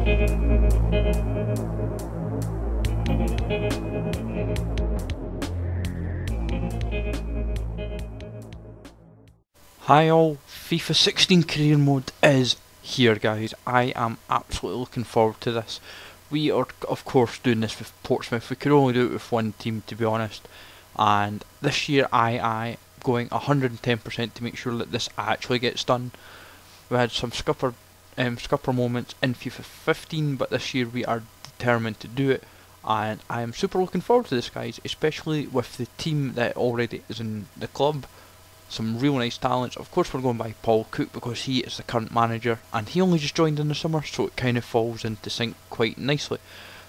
Hi all, FIFA 16 Career Mode is here guys. I am absolutely looking forward to this. We are of course doing this with Portsmouth. We could only do it with one team to be honest. And this year I going 110% to make sure that this actually gets done. We had some scupper moments in FIFA 15, but this year we are determined to do it. And I am super looking forward to this guys, especially with the team that already is in the club. Some real nice talents. Of course we're going by Paul Cook because he is the current manager and he only just joined in the summer, so it kind of falls into sync quite nicely.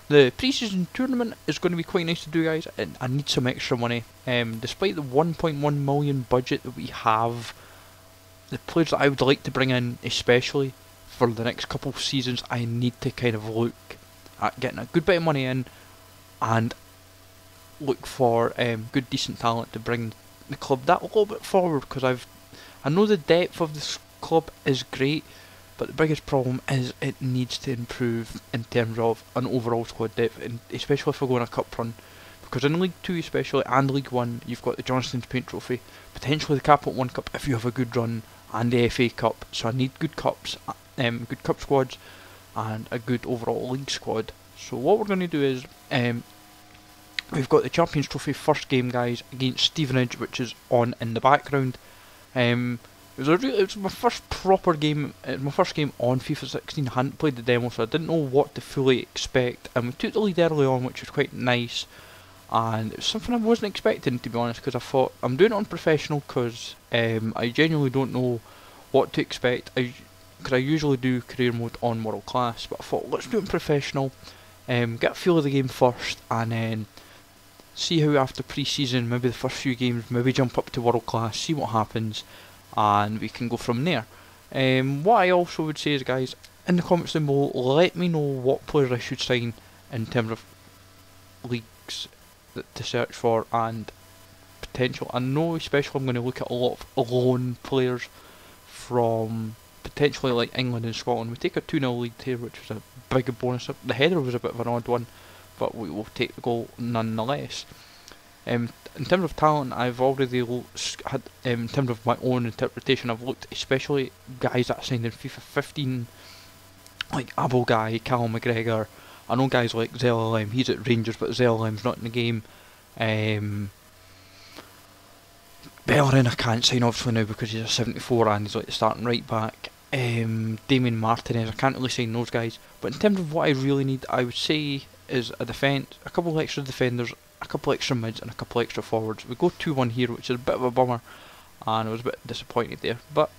The pre-season tournament is going to be quite nice to do guys, and I need some extra money. Despite the 1.1 million budget that we have, the players that I would like to bring in, especially for the next couple of seasons, I need to kind of look at getting a good bit of money in and look for good decent talent to bring the club that little bit forward, because I know the depth of this club is great, but the biggest problem is it needs to improve in terms of an overall squad depth, and especially if we're going a cup run, because in League 2 especially and League 1 you've got the Johnston's Paint Trophy, potentially the EP.1 Cup if you have a good run, and the FA Cup, so I need good cups, good cup squads and a good overall league squad. So what we're going to do is we've got the Champions Trophy first game guys against Stevenage, which is on in the background. It was my first proper game, my first game on FIFA 16. I hadn't played the demo, so I didn't know what to fully expect, and we took the lead early on, which was quite nice, and it was something I wasn't expecting to be honest, because I thought I'm doing it on professional because I genuinely don't know what to expect, because I usually do career mode on world class, but I thought let's do it on professional, get a feel of the game first, and then see how after pre-season, maybe the first few games, maybe jump up to world class, see what happens, and we can go from there. What I also would say is guys, in the comments down below, let me know what players I should sign in terms of leagues to search for and potential. I know especially I'm going to look at a lot of loan players from potentially like England and Scotland. We take a 2-0 lead here, which was a big bonus. The header was a bit of an odd one, but we will take the goal nonetheless. In terms of talent, I've already had, in terms of my own interpretation, I've looked especially guys that I signed in FIFA 15, like Abo Guy, Callum McGregor. I know guys like Zellalem, he's at Rangers, but Zellalem's not in the game. Bellerin I can't sign obviously now because he's a 74 and he's like the starting right back. Damien Martinez, I can't really sign those guys. But in terms of what I really need, I would say is a defence, a couple of extra defenders, a couple extra mids and a couple extra forwards. We go 2-1 here, which is a bit of a bummer, and I was a bit disappointed there. But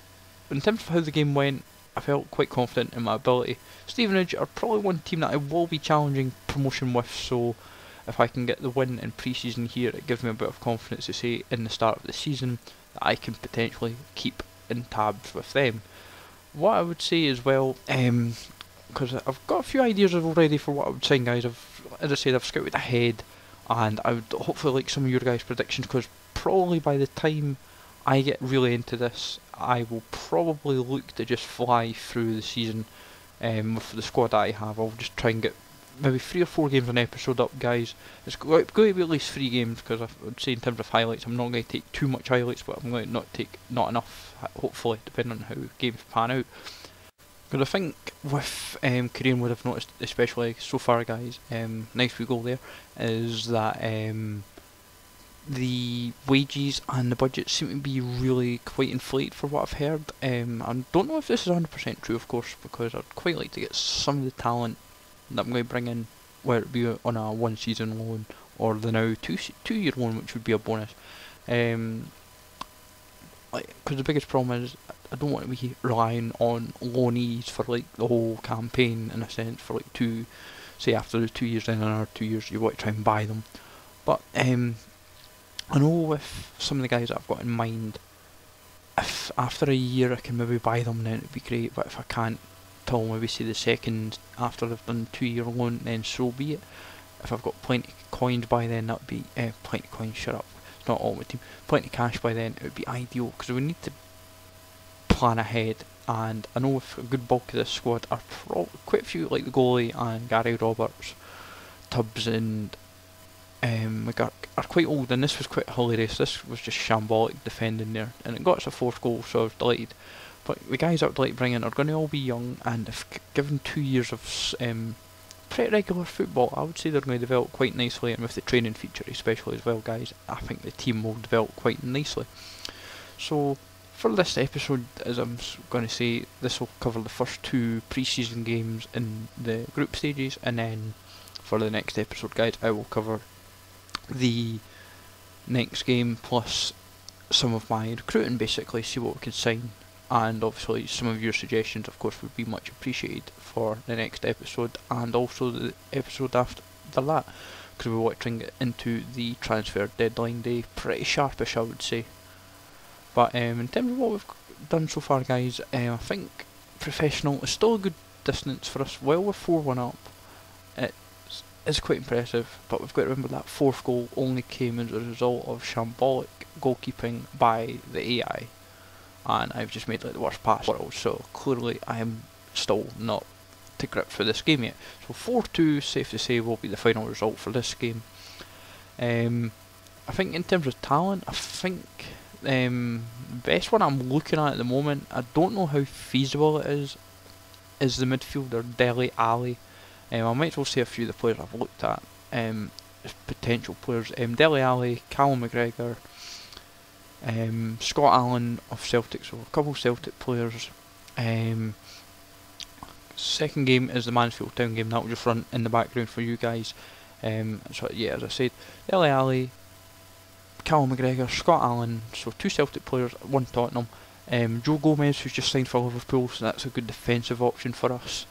in terms of how the game went, I felt quite confident in my ability. Stevenage are probably one team that I will be challenging promotion with, so if I can get the win in pre-season here, it gives me a bit of confidence to say in the start of the season that I can potentially keep in tabs with them. What I would say as well, because I've got a few ideas already for what I would sign guys. As I said, I've scouted ahead, and I would hopefully like some of your guys' predictions, because probably by the time I get really into this, I will probably look to just fly through the season with the squad that I have. I'll just try and get maybe 3 or 4 games an episode up guys. It's going to be at least 3 games, because I would say in terms of highlights I'm not going to take too much highlights, but I'm going to not enough, hopefully, depending on how games pan out. Because I think with Career Mode I've noticed, especially so far guys, nice we go there, is that the wages and the budget seem to be really quite inflated for what I've heard. I don't know if this is 100% true of course, because I'd quite like to get some of the talent that I'm going to bring in, whether it be on a 1 season loan or the now 2-year loan, which would be a bonus. Because the biggest problem is I don't want to be relying on loanees for like the whole campaign, in a sense, for like say after the 2 years, then another 2 years you want to try and buy them. But I know with some of the guys that I've got in mind, if after a year I can maybe buy them, then it'd be great, but if I can't till maybe say the second after I've done 2-year loan, then so be it. If I've got plenty of coins by then, that'd be plenty of coins, shut up, it's not all my team, plenty of cash by then, it would be ideal, because we need to plan ahead and I know with a good bulk of this squad are quite a few, like the goalie and Gary Roberts, Tubbs and are quite old, and this was quite hilarious. This was just shambolic defending there, and it got us a fourth goal, so I was delighted. But the guys I would like to bring in are going to all be young, and if given 2 years of pretty regular football, I would say they're going to develop quite nicely, and with the training feature especially as well, guys, I think the team will develop quite nicely. So for this episode, as I'm going to say, this will cover the first 2 pre-season games in the group stages, and then for the next episode, guys, I will cover the next game plus some of my recruiting, basically, see what we can sign, and obviously some of your suggestions of course would be much appreciated for the next episode and also the episode after that, because we want to try and get into the transfer deadline day pretty sharpish, I would say. But in terms of what we've done so far, guys, I think professional is still a good distance for us. Well, we're 4-1 up, it's quite impressive, but we've got to remember that 4th goal only came as a result of shambolic goalkeeping by the AI, and I've just made like the worst pass in the world, so clearly I am still not to grips with this game yet. So 4-2, safe to say, will be the final result for this game. I think in terms of talent, I think the best one I'm looking at the moment, I don't know how feasible it is the midfielder Dele Alli. I might as well say a few of the players I've looked at as potential players. Dele Alli, Callum McGregor, Scott Allen of Celtic, so a couple of Celtic players. Second game is the Mansfield Town game, that will just run in the background for you guys. So yeah, as I said, Dele Alli, Callum McGregor, Scott Allen, so 2 Celtic players, 1 Tottenham. Joe Gomez, who's just signed for Liverpool, so that's a good defensive option for us.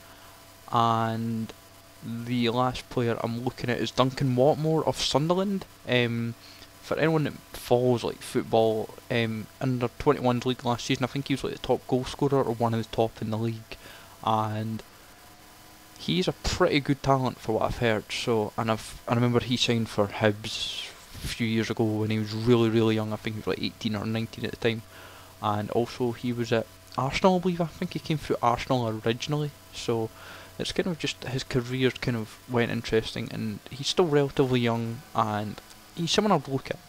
And the last player I'm looking at is Duncan Watmore of Sunderland. For anyone that follows like football, under 21's league last season, I think he was like the top goal scorer or one of the top in the league, and he's a pretty good talent for what I've heard. So, and I remember he signed for Hibs a few years ago when he was really young. I think he was like 18 or 19 at the time, and also he was at Arsenal, I believe. I think he came through Arsenal originally, so it's kind of just his career kind of went interesting, and he's still relatively young, and he's someone I'd look at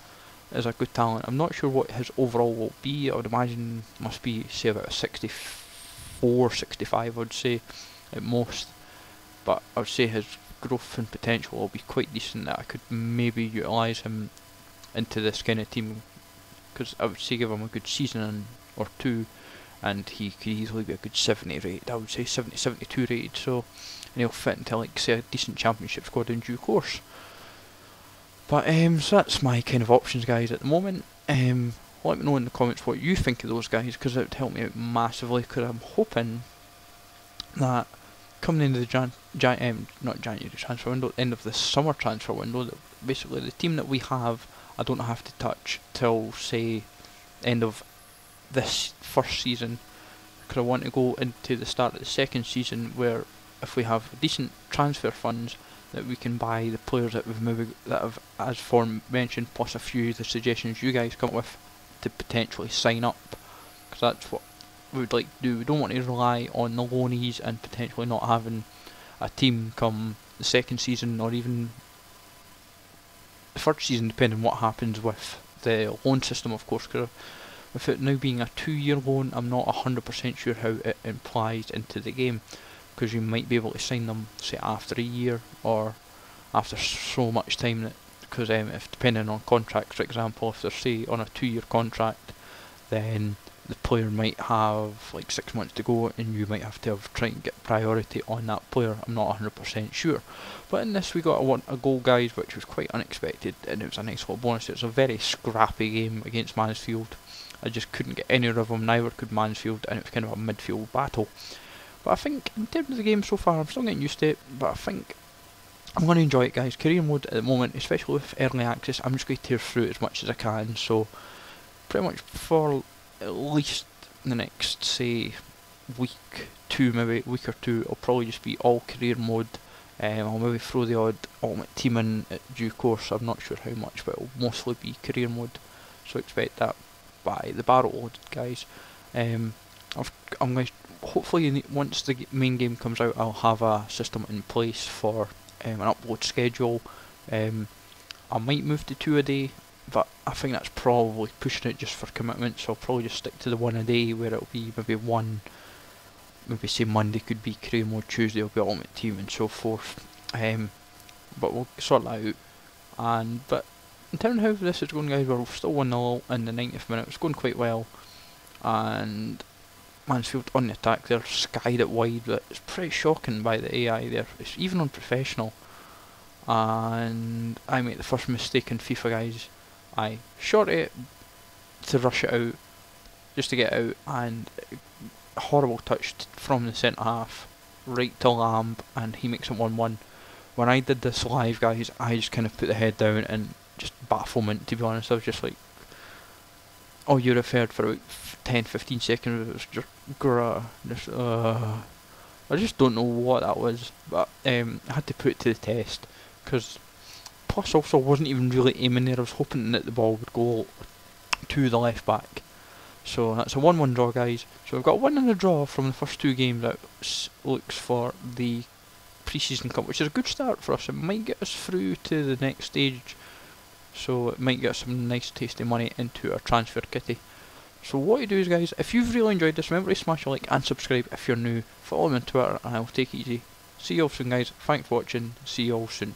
as a good talent. I'm not sure what his overall will be. I would imagine must be say about a 64, 65 I would say at most, but I would say his growth and potential will be quite decent, that I could maybe utilise him into this kind of team, because I would say give him a good season or 2 and he could easily be a good 70 rated, I would say 70, 72 rated, so, and he'll fit into like say a decent championship squad in due course. But so that's my kind of options, guys, at the moment. Let me know in the comments what you think of those guys, because it would help me out massively, because I'm hoping that coming into the not January transfer window, end of the summer transfer window, that basically the team that we have I don't have to touch till say end of this first season, because I want to go into the start of the second season where if we have decent transfer funds that we can buy the players that have, as Form mentioned, plus a few of the suggestions you guys come up with to potentially sign up, because that's what we would like to do. We don't want to rely on the loanees and potentially not having a team come the second season or even the third season, depending on what happens with the loan system, of course, because with it now being a 2-year loan, I'm not 100% sure how it implies into the game, because you might be able to sign them say after a year or after so much time, that because if depending on contracts, for example, if they're say on a 2-year contract, then the player might have like 6 months to go and you might have to try and get priority on that player. I'm not 100% sure, but in this we got a goal, guys, which was quite unexpected, and it was a nice little bonus. It was a very scrappy game against Mansfield. I just couldn't get any of them, neither could Mansfield, and it was kind of a midfield battle. But I think in terms of the game so far, I'm still getting used to it, but I think I'm going to enjoy it, guys. Career mode at the moment, especially with early access, I'm just going to tear through it as much as I can, so pretty much for at least the next, say, week or two, I'll probably just be all career mode. I'll maybe throw the odd ultimate team in at due course, I'm not sure how much, but it'll mostly be career mode, so expect that by the barrel loaded, guys. I'm going to hopefully once the main game comes out, I'll have a system in place for an upload schedule. I might move to 2 a day, but I think that's probably pushing it just for commitment, so I'll probably just stick to the 1 a day, where it'll be maybe one, maybe say Monday could be Career Mode, Tuesday will be Ultimate Team, and so forth. But we'll sort that out. But in terms of how this is going, guys, we're still 1-0 in the 90th minute. It's going quite well, and Mansfield on the attack, they're skied it wide, but it's pretty shocking by the AI there. It's even on professional. And I make the first mistake in FIFA, guys. I shot it to rush it out, just to get out, and a horrible touch from the centre half right to Lamb, and he makes it 1-1. When I did this live, guys, I just kind of put the head down and just bafflement, to be honest. I was just like, oh, you referred for about 10-15 seconds, it was just I just don't know what that was, but I had to put it to the test, because plus also I wasn't even really aiming there. I was hoping that the ball would go to the left back. So that's a 1-1 draw, guys. So we've got a win and a draw from the first 2 games. That looks for the pre-season cup, which is a good start for us. It might get us through to the next stage, so it might get some nice tasty money into our transfer kitty. So what you do is, guys, if you've really enjoyed this, remember to smash a like and subscribe if you're new. Follow me on Twitter and I'll take it easy. See you all soon, guys. Thanks for watching. See you all soon.